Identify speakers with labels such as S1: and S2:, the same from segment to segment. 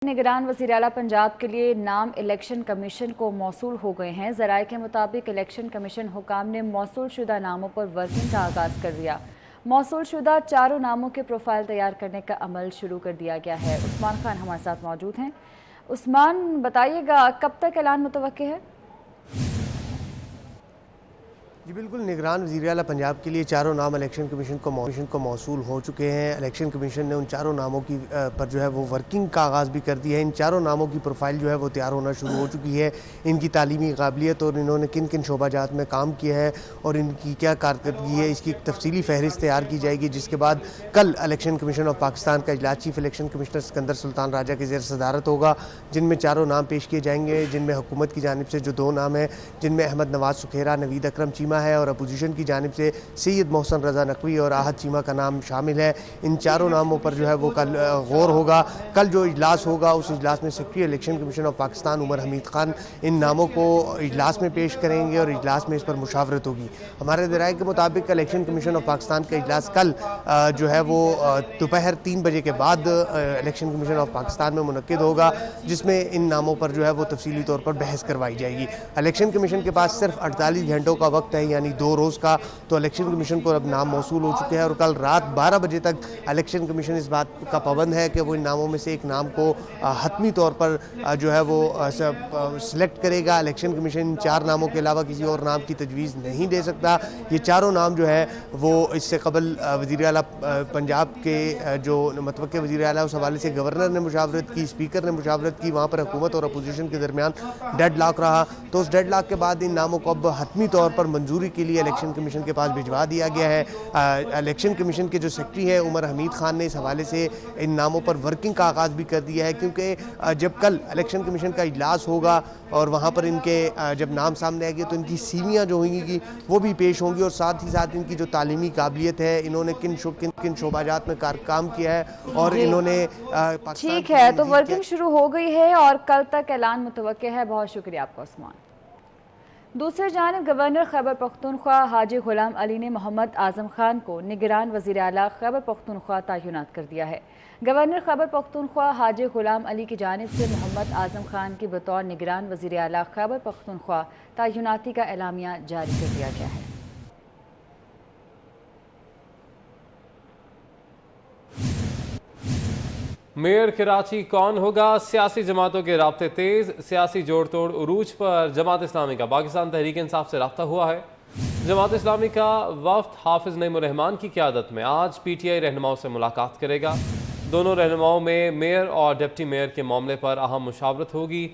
S1: निगरान वज़ीर आला पंजाब के लिए नाम इलेक्शन कमीशन को मौसूल हो गए हैं। ज़राए के मुताबिक इलेक्शन कमीशन हुकाम ने मौसूल शुदा नामों पर वर्किंग का आगाज़ कर दिया। मौसूल शुदा चारों नामों के प्रोफाइल तैयार करने का अमल शुरू कर दिया गया है। उस्मान खान हमारे साथ मौजूद हैं। उस्मान, बताइएगा कब तक ऐलान मुतवक्के है?
S2: जी बिल्कुल, निगरान वज़ीर आला पंजाब के लिए चारों नाम इलेक्शन कमीशन को मौसूल हो चुके हैं। इलेक्शन कमीशन ने उन चारों नामों की पर जो है वो वर्किंग का आगाज़ भी कर दिया है। इन चारों नामों की प्रोफाइल जो है वो तैयार होना शुरू हो चुकी है। इनकी तालीमी काबिलियत और इन्होंने किन किन शोबाजात में काम किया है और इनकी क्या कारकर्दगी है, इसकी एक तफसीली फहरिस्त तैयार की जाएगी, जिसके बाद कल इलेक्शन कमीशन ऑफ पाकिस्तान का इजलास chief election commissioner Sikandar Sultan Raja के ज़ेर सदारत होगा, जिनमें चारों नाम पेश किए जाएंगे, जिनमें हुकूमत की जानिब से जो दो नाम हैं, जिनमें अहमद नवाज सुखेरा, नवीद अकरम चीमा है, और अपोजिशन की जानिब से सैयद मोहसन रज़ा नकवी और आहद चीमा का नाम शामिल है। इन चारों नामों पर जो है वो कल गौर होगा। कल जो इजलास होगा उस इजलास में secretary election commission of Pakistan Umar Hamid Khan इन नामों को इजलास में पेश करेंगे और इजलास में इस पर मुशावरत होगी। हमारे ज़राए के मुताबिक इलेक्शन कमीशन ऑफ पाकिस्तान का इजलास कल जो है वो दोपहर 3 बजे के बाद इलेक्शन कमीशन ऑफ पाकिस्तान में मुनक्किद होगा, जिसमें इन नामों पर जो है वो तफसीली तौर पर बहस करवाई जाएगी। इलेक्शन कमीशन के पास सिर्फ 48 घंटों का वक्त है, यानी 2 रोज़ का। तो इलेक्शन कमीशन को अब नाम मौसूल हो चुके हैं और कल रात 12 बजे तक इलेक्शन कमीशन इस बात का पाबंद है कि वो इन नामों में से एक नाम को हतमी तौर पर जो है वो सिलेक्ट करेगा। इलेक्शन कमीशन इन 4 नामों के अलावा किसी और नाम की तजवीज़ नहीं दे सकता। ये चारों नाम जो है वो इससे कबल वज़ीर आला पंजाब के जो मतवक्के वज़ीर आला उस हवाले से गवर्नर ने मुशावरत की, स्पीकर ने मुशावरत की, वहाँ पर हुकूमत और अपोजिशन के दरमियान डेड लॉक रहा। तो उस डेड लॉक के बाद इन नामों को अब हतमी तौर पर मंजूरी के लिए इलेक्शन कमीशन के पास भिजवा दिया गया है। इलेक्शन कमीशन के जो सेक्रेटरी हैं उमर हमीद खान ने इस हवाले से इन नामों पर वर्किंग का आगाज़ भी कर दिया है, क्योंकि जब कल इलेक्शन कमीशन का इजलास होगा और वहाँ पर इनके जब नाम सामने आएंगे तो इनकी सीवियाँ जो होंगी वो भी पेश होंगी और साथ ही साथ इनकी जो तालीमी काबिलियत है, इन्होंने किन शोबाजात में काम किया है और इन्होंने
S1: ठीक है, तो वर्किंग शुरू हो गई है और कल तक ऐलान मुतवक्के है। बहुत शुक्रिया आपका उस्मान। दूसरी जानिब गवर्नर खैबर पख्तूनख्वा हाजी गुलाम अली ने मोहम्मद आजम खान को निगरान वज़ीर आला खैबर पख्तूनख्वा तैनात कर दिया है। गवर्नर खैबर पख्तूनख्वा हाजी गुलाम अली की जानिब से मोहम्मद आजम खान की बतौर निगरान वज़ीर आला खैबर पख्तूनख्वा तैनाती का एलामिया जारी कर दिया गया है।
S3: मेयर कराची कौन होगा? सियासी जमातों के राब्ते तेज, सियासी जोड़ तोड़ उरूज पर। जमात इस्लामी का पाकिस्तान तहरीक इंसाफ से रब्ता हुआ है। जमात इस्लामी का वफ्द हाफिज नईमुर रहमान की क़यादत में आज PTI रहनुमाओं से मुलाकात करेगा। दोनों रहनुमाओं में मेयर और डिप्टी मेयर के मामले पर अहम मुशावरत होगी।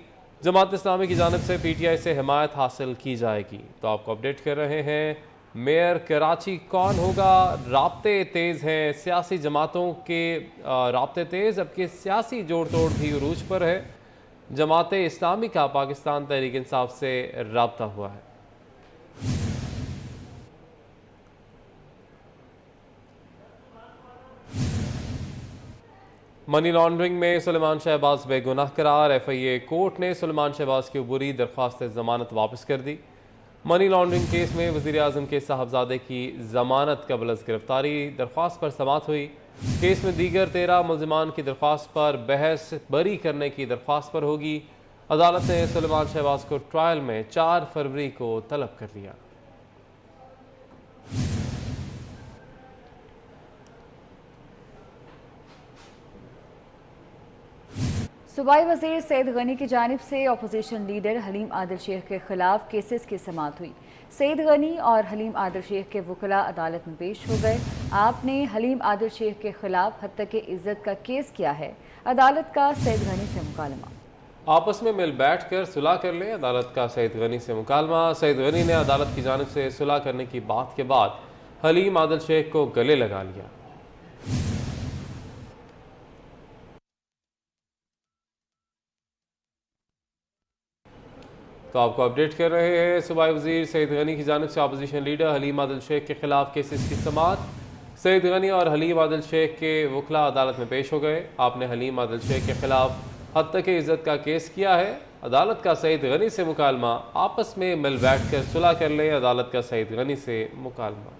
S3: जमात इस्लामी की जानिब से PTI से हिमायत हासिल की जाएगी। तो आपको अपडेट कर रहे हैं, मेयर कराची कौन होगा? राब्ते तेज़ हैं, सियासी जमातों के राब्ते तेज़, जबकि सियासी जोड़ तोड़ भी उरूज पर है। जमात इस्लामी का पाकिस्तान तहरीक इंसाफ से राब्ता हुआ है। मनी लॉन्ड्रिंग में सुलेमान शहबाज बेगुनाह करार। FIA कोर्ट ने सुलेमान शहबाज की अबूरी दरख्वास्त जमानत वापस कर दी। मनी लॉन्ड्रिंग केस में वज़ीर आज़म के साहबजादे की ज़मानत कबल अज़ गिरफ्तारी दरख्वास्त पर समाअत हुई। केस में दीगर 13 मुल्ज़िमान की दरख्वास्त पर बहस बरी करने की दरख्वास्त पर होगी। अदालत ने सुलेमान शहबाज को ट्रायल में 4 फरवरी को तलब कर लिया।
S1: सूबाई वज़ीर सैयद गनी की जानिब से अपोजिशन लीडर हलीम आदिल शेख के खिलाफ केसेस की समाअत हुई। सैयद गनी और हलीम आदिल शेख के वकला अदालत में पेश हो गए। आपने हलीम आदिल शेख के खिलाफ हत्या के इज्जत का केस किया है। अदालत का सैयद गनी से मुकालमा।
S3: आपस में मिल बैठ कर सुलह कर लें, अदालत का सैयद गनी से मुकालमा। सैयद गनी ने अदालत की जानिब से सुलह करने की बात के बाद हलीम आदिल शेख को गले लगा लिया। तो आपको अपडेट कर रहे हैं, सूबाई वज़ीर सैयद गनी की जानिब से अपोजिशन लीडर हलीम आदिल शेख के खिलाफ केसेस की समाअत। सैयद गनी और हलीम आदिल शेख के वकला अदालत में पेश हो गए। आपने हलीम आदिल शेख के खिलाफ हत्या की इज्जत का केस किया है। अदालत का सैयद गनी से मुकालमा। आपस में मिल बैठ कर सुलह कर लें, अदालत का सैयद गनी से मुकालमा।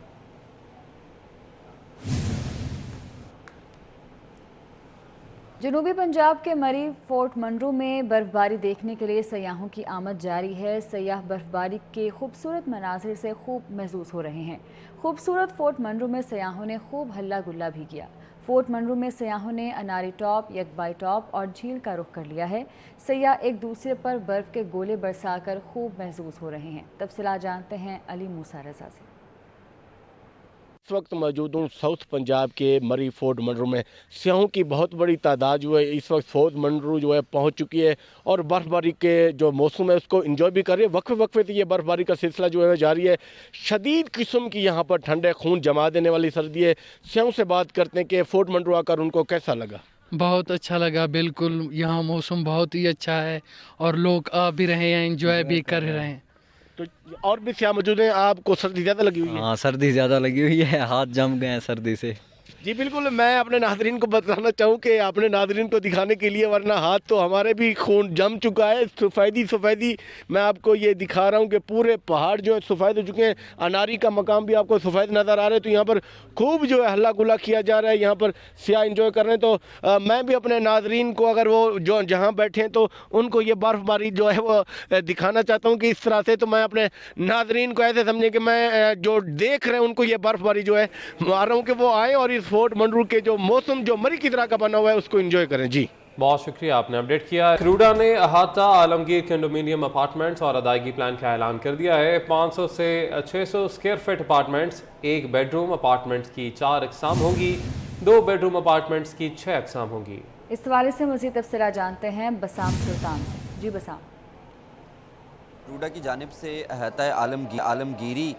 S1: जनूबी पंजाब के मरी फोर्ट मंडरू में बर्फबारी देखने के लिए सयाहों की आमद जारी है। सयाह बर्फबारी के खूबसूरत मनाजिर से खूब महसूस हो रहे हैं। खूबसूरत फोर्ट मंडरू में सयाहों ने खूब हल्ला गुल्ला भी किया। फोर्ट मंडरू में सयाहों ने अनारी टॉप, यकबाई टॉप और झील का रुख कर लिया है। सयाह एक दूसरे पर बर्फ के गोले बरसाकर खूब महसूस हो रहे हैं। तफसीलात जानते हैं अली मूसा रजा से।
S4: इस वक्त मौजूद हूँ साउथ पंजाब के मरी फोर्ट मंडरू में। सियाहों की बहुत बड़ी तादाद जो है इस वक्त फोर्ट मंडरू जो है पहुँच चुकी है और बर्फबारी के जो मौसम है उसको एंजॉय भी कर रही है। वक्फे वक्फे से ये बर्फबारी का सिलसिला जो है जारी है। शदीद किस्म की यहाँ पर ठंड है, खून जमा देने वाली सर्दी है। सियाहों से बात करते हैं कि फोर्ट मंडरू आकर उनको कैसा लगा।
S5: बहुत अच्छा लगा, बिल्कुल यहाँ मौसम बहुत ही अच्छा है और लोग आ भी रहे हैं, एंजॉय भी कर रहे हैं।
S4: तो और भी सियाह मौजूद हैं। आपको सर्दी ज़्यादा लगी हुई है?
S6: हाँ, सर्दी ज़्यादा लगी हुई है, हाथ जम गए हैं सर्दी से।
S4: जी बिल्कुल, मैं अपने नाज़रीन को बताना चाहूँ कि अपने नाज़रीन को दिखाने के लिए, वरना हाथ तो हमारे भी खून जम चुका है। सफ़ेदी मैं आपको ये दिखा रहा हूँ कि पूरे पहाड़ जो है सफ़ेद हो चुके हैं। अनारी का मकाम भी आपको सफ़ेद नज़र आ रहा है। तो यहाँ पर खूब जो है हल्ला गुल्ला किया जा रहा है, यहाँ पर सियाह इंजॉय कर रहे हैं। तो मैं भी अपने नाज़रीन को, अगर वो जो जहाँ बैठे हैं, तो उनको ये बर्फ़बारी जो है वो दिखाना चाहता हूँ कि इस तरह से। तो मैं अपने नाज़रीन को ऐसे समझें कि मैं जो देख रहे हैं उनको ये बर्फ़बारी जो है मार रहा हूँ कि वो आए और इस फोर्ट मंडरू के जो मौसम जो मरी की तरह का बना हुआ है उसको एंजॉय करें। जी
S3: बहुत शुक्रिया, आपने अपडेट किया। क्रूडा ने अहाता आलमगीर कंडोमिनियम अपार्टमेंट्स और अदायगी प्लान का ऐलान कर दिया है। 500 से 600 square feet apartments, 1 bedroom apartments की 4 अक़साम होंगी, 2 बेडरूम अपार्टमेंट्स की 6 अक़साम होंगी।
S1: इस हवाले से मज़ीद तफसीलात जानते हैं बसाम सुल्तान से। जी बसाम।
S7: क्रूडा की जानिब से अहाता आलमगीरी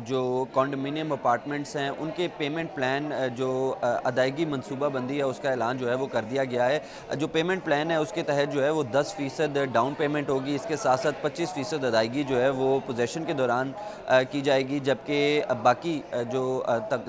S7: जो कॉन्डोमिनियम अपार्टमेंट्स हैं उनके पेमेंट प्लान जो अदायगी मनसूबा बंदी है उसका ऐलान जो है वो कर दिया गया है। जो पेमेंट प्लान है उसके तहत जो है वो 10% डाउन पेमेंट होगी। इसके साथ साथ 25% अदायगी जो है वो पोजेशन के दौरान की जाएगी, जबकि बाकी जो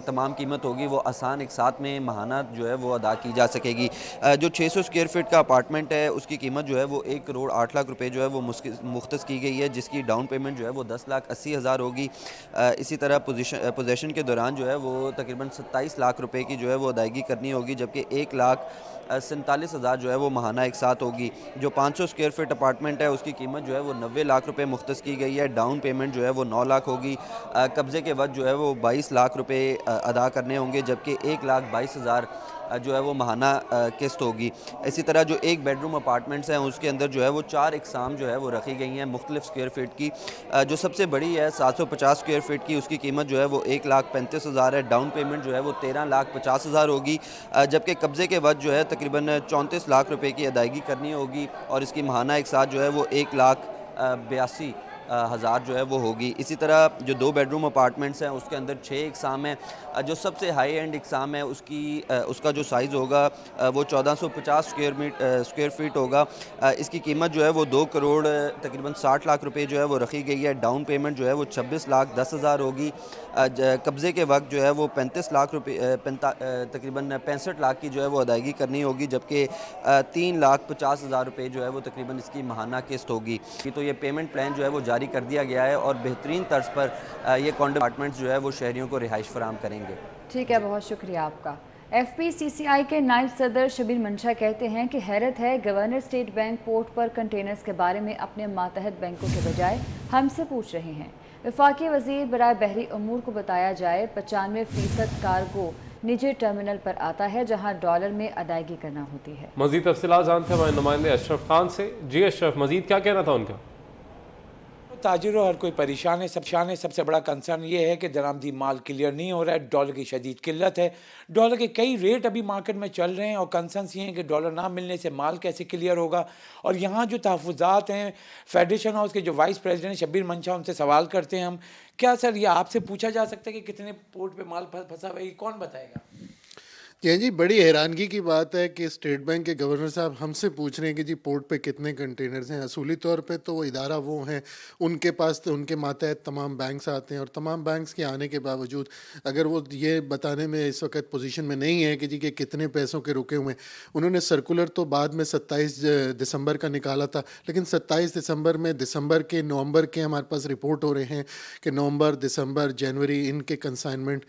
S7: तमाम कीमत होगी वो आसान एक साथ में माहाना जो है वो अदा की जा सकेगी। जो 600 स्क्वायर फीट का अपार्टमेंट है उसकी कीमत जो है वो 1 करोड़ 8 लाख रुपये जो है वो मुख्तस की गई है, जिसकी डाउन पेमेंट जो है वो 10,80,000 होगी। इसी तरह पोजेशन के दौरान जो है वो तकरीबन 27 लाख रुपए की जो है वो अदायगी करनी होगी, जबकि 1,47,000 जो है वो माहाना एक साथ होगी। जो 500 स्क्वायर फीट अपार्टमेंट है उसकी कीमत जो है वो 90 लाख रुपए मुख्तस की गई है। डाउन पेमेंट जो है वो 9 लाख होगी। कब्ज़े के वक्त जो है वो 22 लाख रुपए अदा करने होंगे, जबकि 1,22,000 जो है वो माहाना किस्त होगी। इसी तरह जो 1 बेडरूम अपार्टमेंट्स हैं उसके अंदर जो है वो 4 अक़साम जो है वो रखी गई हैं मुख्तलिफ स्क्वायर फीट की। जो सबसे बड़ी है 750 स्क्वायर फीट की, उसकी कीमत जो है वो 1,35,000 है। डाउन पेमेंट जो है वो 13,50,000 होगी, जबकि कब्ज़े के वक्त जो है तकरीबन 34 लाख रुपए की अदायगी करनी होगी और इसकी माहाना एक साथ जो है वो 1,82,000 जो है वो होगी। इसी तरह जो 2 बेडरूम अपार्टमेंट्स हैं उसके अंदर 6 अक़साम हैं। जो सबसे हाई एंड अक़साम है उसका जो साइज़ होगा वो 1450 स्क्वायर फीट होगा। इसकी कीमत जो है वो 2 करोड़ तकरीबन 60 लाख रुपए जो है वो रखी गई है। डाउन पेमेंट जो है वो 26,10,000 होगी। कब्ज़े के वक्त जो है वो 35 लाख रुपये तकरीबन 65 लाख की जो है वो अदायगी करनी होगी, जबकि 3,50,000 रुपये जो है वो तकरीबन इसकी माहाना किस्त होगी। तो ये पेमेंट प्लान जो है वो जारी कर दिया गया है और बेहतरीन तर्ज पर ये कॉन्डो अपार्टमेंट्स जो है वो शहरियों को रिहाइश फराहम करेंगे।
S1: ठीक है, बहुत शुक्रिया आपका। FPCCI के नायब सदर शबीर मंशा कहते हैं कि हैरत है, गवर्नर स्टेट बैंक पोर्ट पर कंटेनर्स के बारे में अपने मातहत बैंकों के बजाय हमसे पूछ रहे हैं। वफाकी वजीर बराए बहरी अमूर को बताया जाए 95% कार्गो निजी टर्मिनल पर आता है, जहां डॉलर में अदायगी करना होती है।
S3: मजीद तफसीलात जानते हैं हमारे नुमाइंदे अशरफ खान से। जी अशरफ, मजीद क्या कहना था उनका?
S8: ताजिरों हर कोई परेशान है। सबसे बड़ा कंसर्न ये है कि दरामदी माल क्लियर नहीं हो रहा है, डॉलर की शदीद किल्लत है। डॉलर के कई रेट अभी मार्केट में चल रहे हैं और कंसर्न ये हैं कि डॉलर ना मिलने से माल कैसे क्लियर होगा। और यहाँ जो तहफ़्फ़ुज़ात हैं, फेडरेशन हाउस के जो वाइस प्रेसिडेंट शबीर मंशा, उनसे सवाल करते हैं हम, क्या सर ये आपसे पूछा जा सकता है कि कितने पोर्ट पर माल फंसा हुआ है, कौन बताएगा?
S9: जी, बड़ी हैरानगी की बात है कि स्टेट बैंक के गवर्नर साहब हमसे पूछ रहे हैं कि जी पोर्ट पे कितने कंटेनर्स हैं। असूली तौर पे तो वो इदारा वो हैं, उनके पास तो उनके मातहत तमाम बैंक्स आते हैं और तमाम बैंक्स के आने के बावजूद अगर वो ये बताने में इस वक्त पोजीशन में नहीं है कि जी के कितने पैसों के रुके हुए हैं। उन्होंने सर्कुलर तो बाद में 27 दिसंबर का निकाला था, लेकिन 27 दिसंबर में दिसंबर के नवंबर के हमारे पास रिपोर्ट हो रहे हैं कि नवंबर, दिसंबर, जनवरी इनके कंसाइनमेंट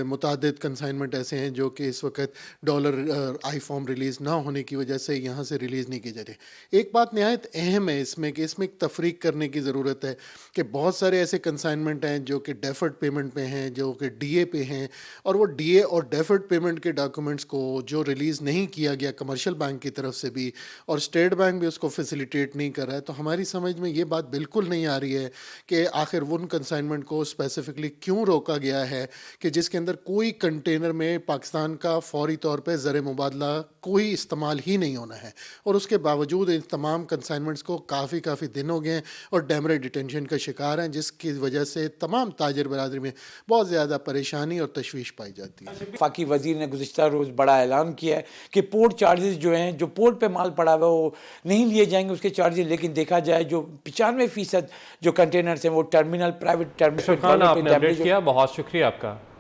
S9: मुतादिद कंसाइनमेंट ऐसे हैं जो कि इस इस वक्त डॉलर आई फॉर्म रिलीज़ ना होने की वजह से यहाँ से रिलीज़ नहीं किए जा रहे। एक बात नहायत अहम है इसमें कि इसमें एक तफरीक करने की ज़रूरत है कि बहुत सारे ऐसे कंसाइनमेंट हैं जो कि डेफर्ड पेमेंट पे हैं, जो कि डीए पे हैं, और वो डीए और डेफर्ड पेमेंट के डॉक्यूमेंट्स को जो रिलीज़ नहीं किया गया कमर्शियल बैंक की तरफ से भी, और स्टेट बैंक भी उसको फैसिलिटेट नहीं कर रहा है, तो हमारी समझ में ये बात बिल्कुल नहीं आ रही है कि आखिर उन कंसाइनमेंट को स्पेसिफिकली क्यों रोका गया है कि जिसके अंदर कोई कंटेनर में पाकिस्तान का फौरी तौर पे ज़र मुबादला कोई इस्तेमाल ही नहीं होना है, और उसके बावजूद इन तमाम कंसाइनमेंट्स को काफ़ी दिन हो गए हैं और डैमरेज डिटेंशन का शिकार हैं, जिसकी वजह से तमाम ताजर बरादरी में बहुत ज़्यादा परेशानी और तशवीश पाई जाती है।
S8: वफाकी वजीर ने गुज़िश्ता रोज़ बड़ा ऐलान किया है कि पोर्ट चार्जेस जो हैं, जो पोर्ट पे माल पड़ा हुआ है वो नहीं लिए जाएंगे उसके चार्जेस, लेकिन देखा जाए जो 95% जो कंटेनर्स हैं वो टर्मिनल प्राइवेट टर्मिनल
S3: आपने अपडेट किया, बहुत शुक्रिया आपका।